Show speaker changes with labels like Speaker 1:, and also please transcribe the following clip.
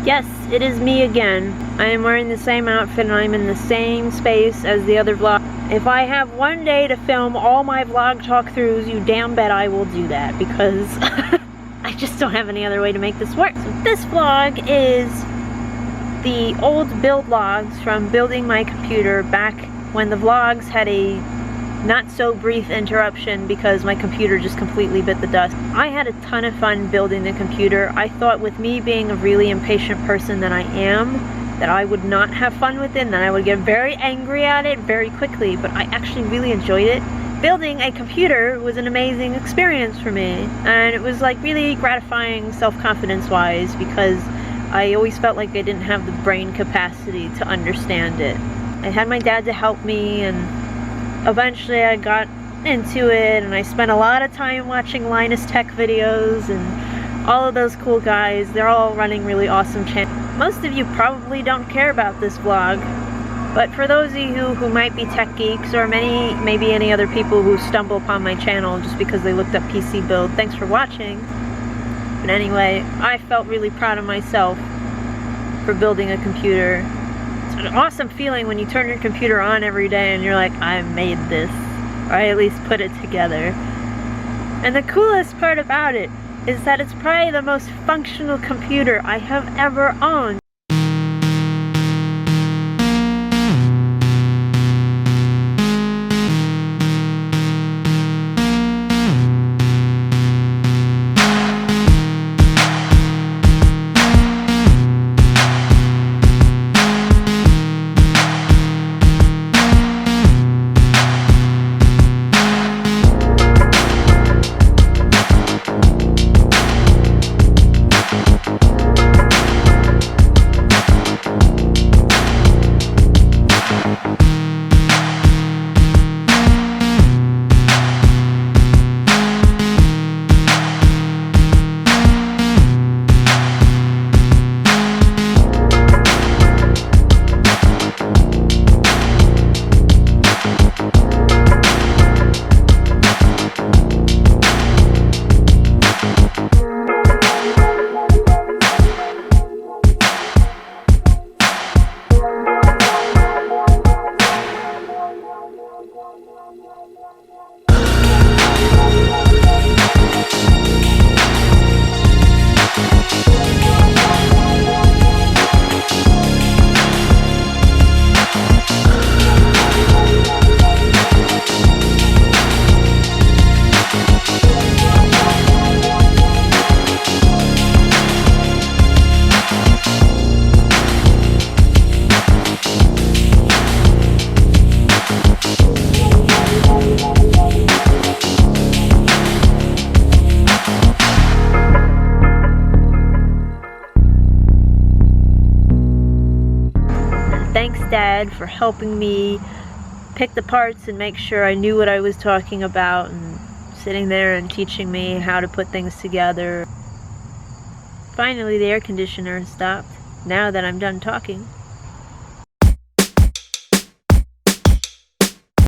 Speaker 1: Yes, it is me again. I am wearing the same outfit and I'm in the same space as the other vlog. If I have one day to film all my vlog talk-throughs, you damn bet I will do that, because I just don't have any other way to make this work. So this vlog is the old build logs from building my computer back when the vlogs had a not so brief interruption because my computer just completely bit the dust. I had a ton of fun building the computer. I thought, with me being a really impatient person that I am, that I would not have fun with it and that I would get very angry at it very quickly, but I actually really enjoyed it. Building a computer was an amazing experience for me, and it was like really gratifying self-confidence wise, because I always felt like I didn't have the brain capacity to understand it. I had my dad to help me, and eventually I got into it, and I spent a lot of time watching Linus Tech videos and all of those cool guys. They're all running really awesome channels. Most of you probably don't care about this vlog, but for those of you who might be tech geeks, or maybe any other people who stumble upon my channel just because they looked up PC build, thanks for watching. But anyway, I felt really proud of myself for building a computer. It's an awesome feeling when you turn your computer on every day and you're like, I made this, or I at least put it together. And the coolest part about it is that it's probably the most functional computer I have ever owned. Thanks, Dad, for helping me pick the parts and make sure I knew what I was talking about, and sitting there and teaching me how to put things together. Finally, the air conditioner stopped, now that I'm done talking.